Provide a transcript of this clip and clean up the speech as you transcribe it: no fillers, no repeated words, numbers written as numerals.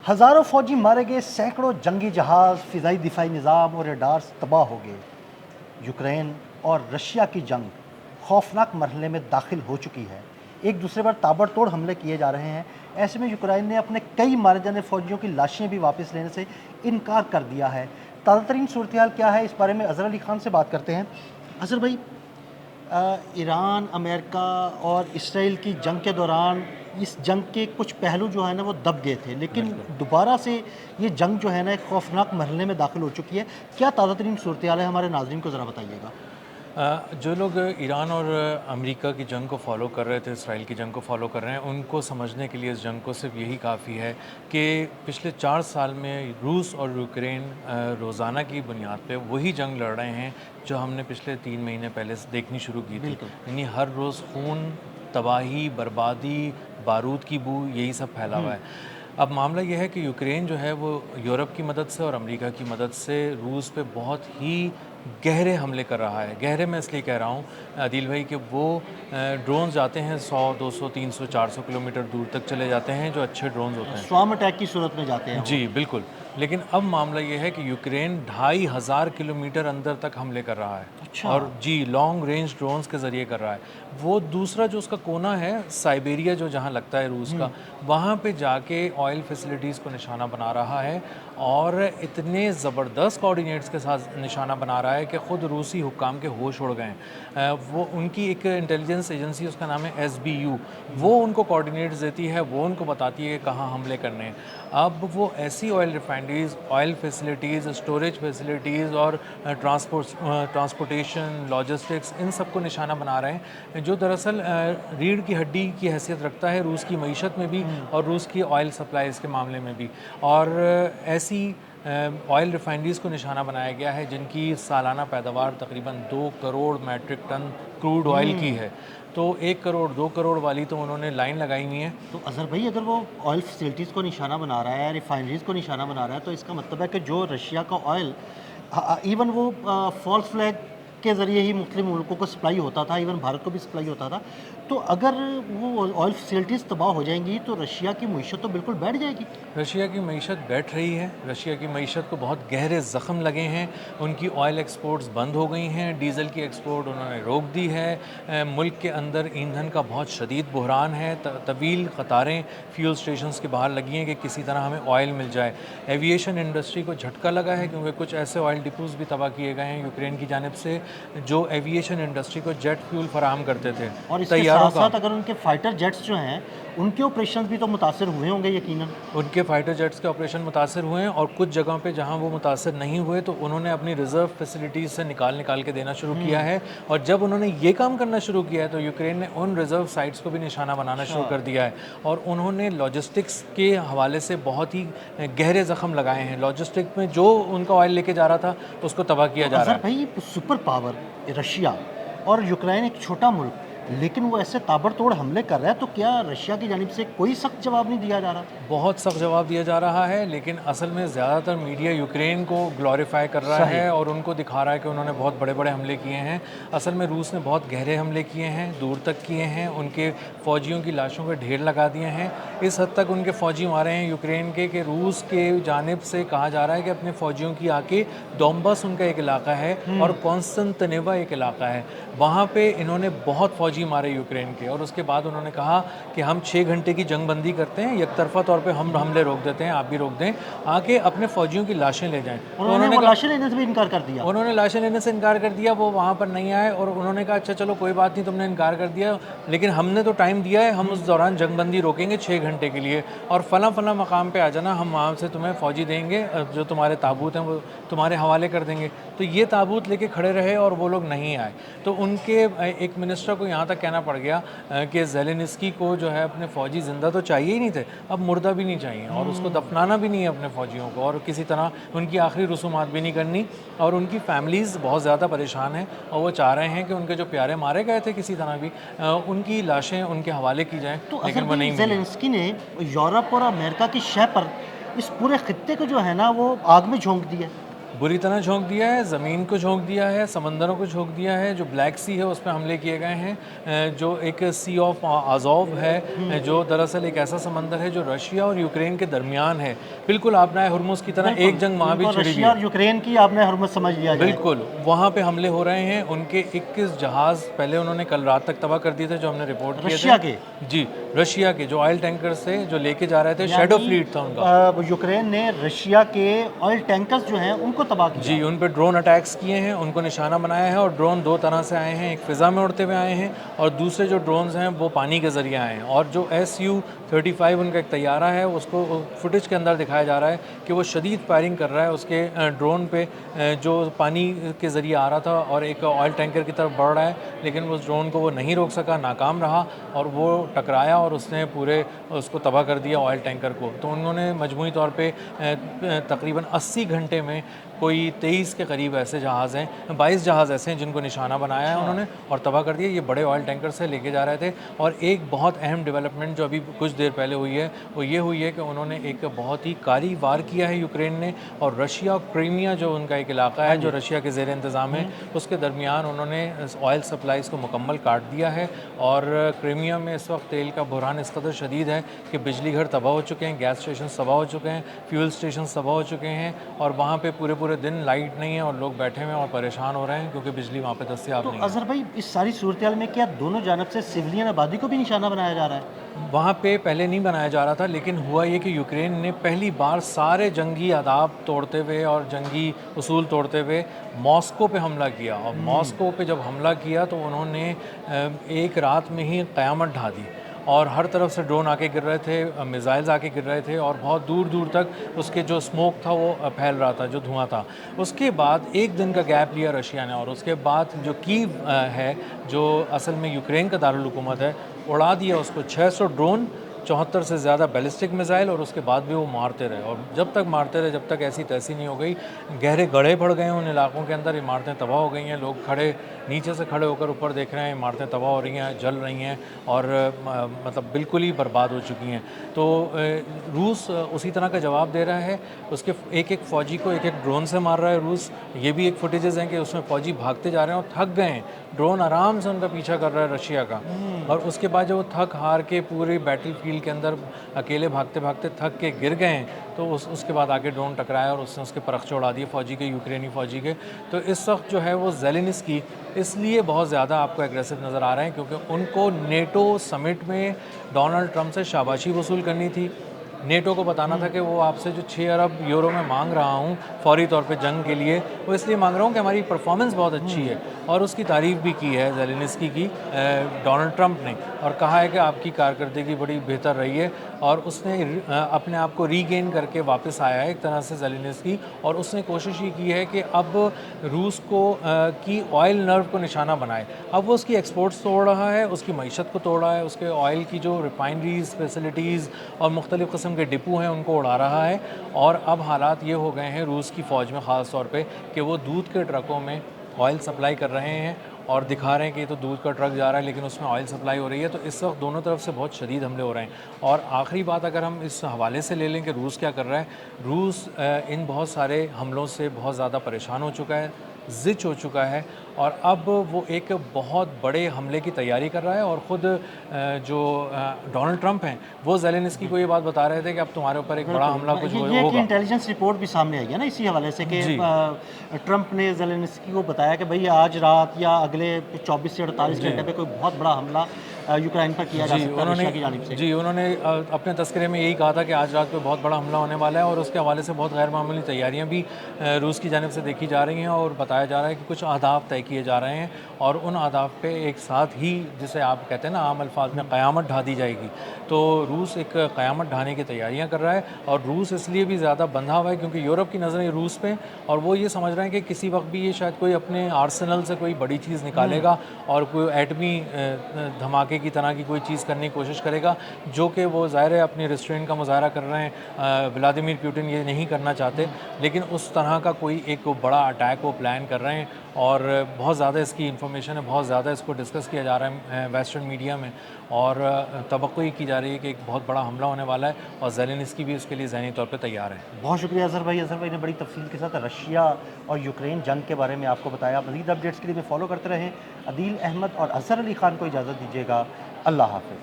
हज़ारों फौजी मारे गए, सैकड़ों जंगी जहाज़, फ़िज़ाई दिफाई निज़ाम और रडार्स तबाह हो गए। यूक्रेन और रशिया की जंग खौफनाक मरहले में दाखिल हो चुकी है। एक दूसरे पर ताबड़तोड़ हमले किए जा रहे हैं। ऐसे में यूक्रेन ने अपने कई मारे जाने फौजियों की लाशें भी वापस लेने से इनकार कर दिया है। ताज़ा तरीन सूरत हाल क्या है, इस बारे में अज़हर अली खान से बात करते हैं। अज़हर भाई, ईरान, अमेरिका और इसराइल की जंग के दौरान इस जंग के कुछ पहलू जो है ना वो दब गए थे, लेकिन बिल्कुल। दोबारा से ये जंग जो है ना एक खौफनाक मरहले में दाखिल हो चुकी है। क्या ताज़ा तरीन सूरत हाल है, हमारे नाज़रीन को ज़रा बताइएगा। जो लोग ईरान और अमेरिका की जंग को फ़ॉलो कर रहे थे, इसराइल की जंग को फ़ॉलो कर रहे हैं, उनको समझने के लिए इस जंग को सिर्फ यही काफ़ी है कि पिछले 4 साल में रूस और यूक्रेन रोज़ाना की बुनियाद पे वही जंग लड़ रहे हैं जो हमने पिछले 3 महीने पहले से देखनी शुरू की थी। बिल्कुल। यानी हर रोज़ खून, तबाही, बर्बादी, बारूद की बू, यही सब फैला हुआ है। अब मामला ये है कि यूक्रेन जो है वो यूरोप की मदद से और अमेरिका की मदद से रूस पे बहुत ही गहरे हमले कर रहा है। गहरे मैं इसलिए कह रहा हूँ आदिल भाई कि वो ड्रोन्स जाते हैं 100, 200, 300, 400 किलोमीटर दूर तक चले जाते हैं, जो अच्छे ड्रोन्स होते हैं। स्वाम अटैक की सूरत में जाते हैं वो। जी, बिल्कुल। लेकिन अब मामला ये है कि यूक्रेन 2500 किलोमीटर अंदर तक हमले कर रहा है अच्छा। और जी, लॉन्ग रेंज ड्रोन्स के ज़रिए कर रहा है। वो दूसरा जो उसका कोना है, साइबेरिया जो जहाँ लगता है रूस का, वहाँ पे जाके ऑयल फैसिलिटीज़ को निशाना बना रहा है और इतने ज़बरदस्त कोऑर्डिनेट्स के साथ निशाना बना रहा है कि ख़ुद रूसी हुक्काम के होश उड़ गए हैं। वो उनकी एक इंटेलिजेंस एजेंसी, उसका नाम है एसबीयू, वो उनको कोऑर्डिनेट्स देती है, वो उनको बताती है कि कहाँ हमले करने हैं। अब वो ऐसी oil refineries, oil facilities, storage facilities और ट्रांसपोर्टेशन, लॉजिस्टिक्स, इन सब को निशाना बना रहे हैं, जो दरअसल रीढ़ की हड्डी की हैसियत रखता है रूस की मईशत में भी और रूस की ऑयल सप्लाईज़ के मामले में भी। और ऐसी ऑयल रिफाइनरीज़ को निशाना बनाया गया है जिनकी सालाना पैदावार तकरीबन 2 crore metric ton crude oil की है। तो 1 करोड़, 2 करोड़ वाली तो उन्होंने लाइन लगाई हुई है। तो अज़हर भाई, अगर वो ऑयल फैसिलिटीज़ को निशाना बना रहा है, रिफाइनरीज़ को निशाना बना रहा है, तो इसका मतलब है कि जो रशिया का ऑयल, इवन वो फॉल्स फ्लैग के ज़रिए ही मुस्लिम मुल्कों को सप्लाई होता था, इवन भारत को भी सप्लाई होता था। तो अगर वो ऑयल फैसिलिटीज़ तबाह हो जाएंगी तो रशिया की मीशत तो बिल्कुल बैठ जाएगी। रशिया की मईशत बैठ रही है, रशिया की मईशत को बहुत गहरे ज़ख़म लगे हैं, उनकी ऑयल एक्सपोर्ट्स बंद हो गई हैं, डीज़ल की एक्सपोर्ट उन्होंने रोक दी है, मुल्क के अंदर ईंधन का बहुत शदीद बहरान है, तवील कतारें फ्यूल स्टेशंस के बाहर लगी हैं कि किसी तरह हमें ऑयल मिल जाए। एविएशन इंडस्ट्री को झटका लगा है क्योंकि कुछ ऐसे ऑयल डिपोज़ भी तबाह किए गए हैं यूक्रेन की जानिब से जो एविएशन इंडस्ट्री को जेट फ्यूल फराहम करते थे। और इसके साथ साथ अगर उनके फाइटर जेट्स जो हैं उनके ऑपरेशन भी तो मुतासर हुए होंगे यकीनन। उनके फाइटर जेट्स के ऑपरेशन मुतासर हुए हैं और कुछ जगहों पे जहां वो मुतासर नहीं हुए तो उन्होंने अपनी रिज़र्व फैसिलिटीज़ से निकाल के देना शुरू किया है। और जब उन्होंने ये काम करना शुरू किया है तो यूक्रेन ने उन रिज़र्व साइट्स को भी निशाना बनाना शुरू कर दिया है और उन्होंने लॉजिस्टिक्स के हवाले से बहुत ही गहरे ज़ख़म लगाए हैं। लॉजिस्टिक में जो उनका ऑयल लेके जा रहा था उसको तबाह किया जा रहा है। भाई, सुपर पावर रशिया और यूक्रेन एक छोटा मुल्क, लेकिन वो ऐसे ताबड़तोड़ हमले कर रहा है, तो क्या रशिया की जानिब से कोई सख्त जवाब नहीं दिया जा रहा? बहुत सख्त जवाब दिया जा रहा है, लेकिन असल में ज़्यादातर मीडिया यूक्रेन को ग्लोरीफाई कर रहा है और उनको दिखा रहा है कि उन्होंने बहुत बड़े बड़े हमले किए हैं। असल में रूस ने बहुत गहरे हमले किए हैं, दूर तक किए हैं, उनके फ़ौजियों की लाशों के ढेर लगा दिए हैं। इस हद तक उनके फ़ौजी मारे हैं यूक्रेन के कि रूस के जानिब से कहा जा रहा है कि अपने फ़ौजियों की आके डोंबास उनका एक इलाका है और कॉन्स्टेंटिनोवा एक इलाका है, वहाँ पे इन्होंने बहुत फ़ौजी मारे यूक्रेन के। और उसके बाद उन्होंने कहा कि हम 6 घंटे की जंग बंदी करते हैं, एक तरफा तौर पे हम हमले रोक देते हैं, आप भी रोक दें, आके अपने फ़ौजियों की लाशें ले जाएं। तो उन्होंने वो लाशें लेने से भी इनकार कर दिया। उन्होंने लाशें लेने से इनकार कर दिया, वो वहाँ पर नहीं आए और उन्होंने कहा अच्छा चलो कोई बात नहीं, तुमने इनकार कर दिया, लेकिन हमने तो टाइम दिया है, हम उस दौरान जंगबंदी रोकेंगे 6 घंटे के लिए और फ़लाँ मकाम पे आ जाना, हम वहाँ से तुम्हें फ़ौजी देंगे, जो तुम्हारे ताबूत हैं वो तुम्हारे हवाले कर देंगे। तो ये ताबूत लेके खड़े रहे और वो लोग नहीं आए। तो उनके एक मिनिस्टर को यहाँ तक कहना पड़ गया कि ज़ेलेंस्की को जो है अपने फ़ौजी ज़िंदा तो चाहिए ही नहीं थे, अब मुर्दा भी नहीं चाहिए और उसको दफनाना भी नहीं है अपने फ़ौजियों को और किसी तरह उनकी आखिरी रसूमात भी नहीं करनी। और उनकी फैमिलीज़ बहुत ज़्यादा परेशान हैं और वो चाह रहे हैं कि उनके जो प्यारे मारे गए थे किसी तरह भी उनकी लाशें उनके हवाले की जाएँ, तो लेकिन वो नहीं मिली। ज़ेलेंस्की ने यूरोप और अमेरिका की शह पर इस पूरे खित्ते को जो है ना वो आग में झोंक दिया। बुरी तरह झोंक दिया है, ज़मीन को झोंक दिया है, समंदरों को झोंक दिया है। जो ब्लैक सी है उस पे हमले किए गए हैं। जो एक सी ऑफ अज़ोव है, जो दरअसल एक ऐसा समंदर है जो रशिया और यूक्रेन के दरमियान है। बिल्कुल आपने हुर्मुज़ की तरह एक जंग वहाँ भी तो छिड़ी हुई रशिया है। और यूक्रेन की आपने हरमत समझ लिया जाए। बिल्कुल, वहाँ पे हमले हो रहे हैं। उनके 21 जहाज़ पहले उन्होंने कल रात तक तबाह कर दिए थे, जो हमने रिपोर्ट किए थे। रशिया के? जी, रशिया के जो ऑयल टैंकर से जो लेके जा रहे थे, शैडो यानी फ्लीट था उनका। यूक्रेन ने रशिया के ऑयल टैंकर्स जो हैं उनको तबाह किया। जी, उन पे ड्रोन अटैक्स किए हैं, उनको निशाना बनाया है। और ड्रोन 2 तरह से आए हैं, एक फ़िज़ा में उड़ते हुए आए हैं और दूसरे जो ड्रोन्स हैं वो पानी के ज़रिए आए हैं। और जो Su-35 उनका एक तैयारा है, उसको फुटेज के अंदर दिखाया जा रहा है कि वो शदीद फायरिंग कर रहा है उसके ड्रोन पे, जो पानी के ज़रिए आ रहा था और एक ऑयल टैंकर की तरफ बढ़ रहा है, लेकिन उस ड्रोन को वो नहीं रोक सका, नाकाम रहा और वो टकराया और उसने पूरे उसको तबाह कर दिया ऑयल टैंकर को। तो उन्होंने मजमूई तौर पे तकरीबन 80 घंटे में कोई 23 के करीब ऐसे जहाज़ हैं, 22 जहाज़ ऐसे हैं जिनको निशाना बनाया है उन्होंने और तबाह कर दिया। ये बड़े ऑयल टैंकर से लेके जा रहे थे। और एक बहुत अहम डेवलपमेंट जो अभी कुछ देर पहले हुई है वो ये हुई है कि उन्होंने एक बहुत ही कारी वार किया है यूक्रेन ने, और रशिया और क्रीमिया जो उनका एक इलाका है जो रशिया के ज़ेर इंतज़ाम है, उसके दरमियान उन्होंने ऑयल सप्लाईज़ को मुकम्मल काट दिया है। और क्रीमिया में इस वक्त तेल का बहरान इस कदर शदीद है कि बिजली घर तबाह हो चुके हैं, गैस स्टेशन तबाह हो चुके हैं, फ्यूल स्टेशन तबाह हो चुके हैं और वहाँ पे पूरे पूरे दिन लाइट नहीं है और लोग बैठे हुए हैं और परेशान हो रहे हैं क्योंकि बिजली वहाँ पे दस्तयाब तो नहीं है। अज़हर भाई, इस सारी सूरत हाल में क्या दोनों जानब से सिविलियन आबादी को भी निशाना बनाया जा रहा है? वहाँ पे पहले नहीं बनाया जा रहा था, लेकिन हुआ ये कि यूक्रेन ने पहली बार सारे जंगी आदाब तोड़ते हुए और जंगी उसूल तोड़ते हुए मॉस्को पे हमला किया। और मॉस्को पे जब हमला किया तो उन्होंने एक रात में ही क़यामत ढा दी और हर तरफ से ड्रोन आके गिर रहे थे, मिसाइल्स आके गिर रहे थे और बहुत दूर दूर तक उसके जो स्मोक था वो फैल रहा था, जो धुआं था। उसके बाद एक दिन का गैप लिया रशिया ने और उसके बाद जो कीव है, जो असल में यूक्रेन का दारुल हुकूमत है, उड़ा दिया उसको 600 ड्रोन, 74 से ज़्यादा बैलिस्टिक मिसाइल, और उसके बाद भी वो मारते रहे। और जब तक मारते रहे, जब तक ऐसी तैसी नहीं हो गई, गहरे गड्ढे पड़ गए उन इलाकों के अंदर, इमारतें तबाह हो गई हैं, लोग खड़े नीचे से खड़े होकर ऊपर देख रहे हैं, इमारतें तबाह हो रही हैं, जल रही हैं और मतलब बिल्कुल ही बर्बाद हो चुकी हैं। तो रूस उसी तरह का जवाब दे रहा है, उसके एक एक फ़ौजी को एक एक ड्रोन से मार रहा है रूस। ये भी एक फुटेजेस हैं कि उसमें फ़ौजी भागते जा रहे हैं और थक गए हैं, ड्रोन आराम से उनका पीछा कर रहा है रशिया का। और उसके बाद जब वो थक हार के पूरे बैटल फील्ड के अंदर अकेले भागते भागते थक के गिर गए हैं, तो उसके बाद आके ड्रोन टकराया और उसने उसके परखचे उड़ा दिए फ़ौजी के, यूक्रेनी फ़ौजी के। तो इस वक्त जो है वो ज़ेलेनिस्की इसलिए बहुत ज़्यादा आपको एग्रेसिव नज़र आ रहे हैं क्योंकि उनको नेटो समिट में डोनाल्ड ट्रंप से शाबाशी वसूल करनी थी। नेटो को बताना था कि वो आपसे जो 6 अरब यूरो मैं मांग रहा हूँ फौरी तौर पे जंग के लिए, वो इसलिए मांग रहा हूँ कि हमारी परफॉर्मेंस बहुत अच्छी है। और उसकी तारीफ़ भी की है ज़ेलेनिस्की की डोनाल्ड ट्रंप ने, और कहा है कि आपकी कारकर्दगी बड़ी बेहतर रही है। और उसने अपने आप को रीगेन करके वापस आया है एक तरह से ज़ेलेनिस्की, और उसने कोशिश ये की है कि अब रूस को की ऑयल नर्व को निशाना बनाए। अब वो उसकी एक्सपोर्ट्स तोड़ रहा है, उसकी मईशत को तोड़ रहा है, उसके ऑयल की जो रिफाइनरीज फैसिलिटीज़ और मुख्तलिफ़ किस्म के डिपो हैं उनको उड़ा रहा है। और अब हालात ये हो गए हैं रूस की फ़ौज में ख़ास तौर पे कि वो दूध के ट्रकों में ऑयल सप्लाई कर रहे हैं और दिखा रहे हैं कि ये तो दूध का ट्रक जा रहा है लेकिन उसमें ऑयल सप्लाई हो रही है। तो इस वक्त दोनों तरफ से बहुत शदीद हमले हो रहे हैं। और आखिरी बात अगर हम इस हवाले से ले लें कि रूस क्या कर रहा है, रूस इन बहुत सारे हमलों से बहुत ज़्यादा परेशान हो चुका है, ज़िच हो चुका है, और अब वो एक बहुत बड़े हमले की तैयारी कर रहा है। और ख़ुद जो डोनाल्ड ट्रंप हैं वो ज़ेलेनिस्की को ये बात बता रहे थे कि अब तुम्हारे ऊपर एक बड़ा हमला कुछ ये होगा। इंटेलिजेंस रिपोर्ट भी सामने आई है ना इसी हवाले से कि जी। ट्रंप ने ज़ेलेनिस्की को बताया कि भाई आज रात या अगले 24 से 48 घंटे पे कोई बहुत बड़ा हमला यूक्रेन पर किया जा सकता है रशिया की जानिब से। जी उन्होंने अपने तस्करे में यही कहा था कि आज रात पे बहुत बड़ा हमला होने वाला है, और उसके हवाले से बहुत गैर मामूली तैयारियां भी रूस की जानिब से देखी जा रही हैं। और बताया जा रहा है कि कुछ अहदाफ तय किए जा रहे हैं और उन अहदाफ पे एक साथ ही, जिसे आप कहते हैं ना आम अल्फाज में, क़यामत ढा दी जाएगी। तो रूस एक क़यामत ढाने की तैयारियाँ कर रहा है, और रूस इसलिए भी ज़्यादा बंधा हुआ है क्योंकि यूरोप की नज़रें रूस पे, और वो ये समझ रहे हैं कि किसी वक्त भी ये शायद कोई अपने आर्सेनल से कोई बड़ी चीज़ निकालेगा और कोई एटमी धमाके की तरह की कोई चीज़ करने की कोशिश करेगा, जो कि वो ज़ाहिर है अपनी रेस्ट्रेंट का मुजाहरा कर रहे हैं। व्लादिमीर पुतिन ये नहीं करना चाहते, लेकिन उस तरह का कोई एक बड़ा अटैक वो प्लान कर रहे हैं। और बहुत ज़्यादा इसकी इन्फॉर्मेशन है, बहुत ज़्यादा इसको डिस्कस किया जा रहा है वेस्टर्न मीडिया में, और तवक्को ये की जा रही है कि एक बहुत बड़ा हमला होने वाला है और ज़ेलेंस्की भी उसके लिए ज़हनी तौर पे तैयार है। बहुत शुक्रिया अज़हर भाई ने बड़ी तफसील के साथ रशिया और यूक्रेन जंग के बारे में आपको बताया। मज़ीद अपडेट्स के लिए फॉलो करते रहें। अदील अहमद और अज़हर अली ख़ान को इजाज़त दीजिएगा। अल्लाह हाफ़िज़।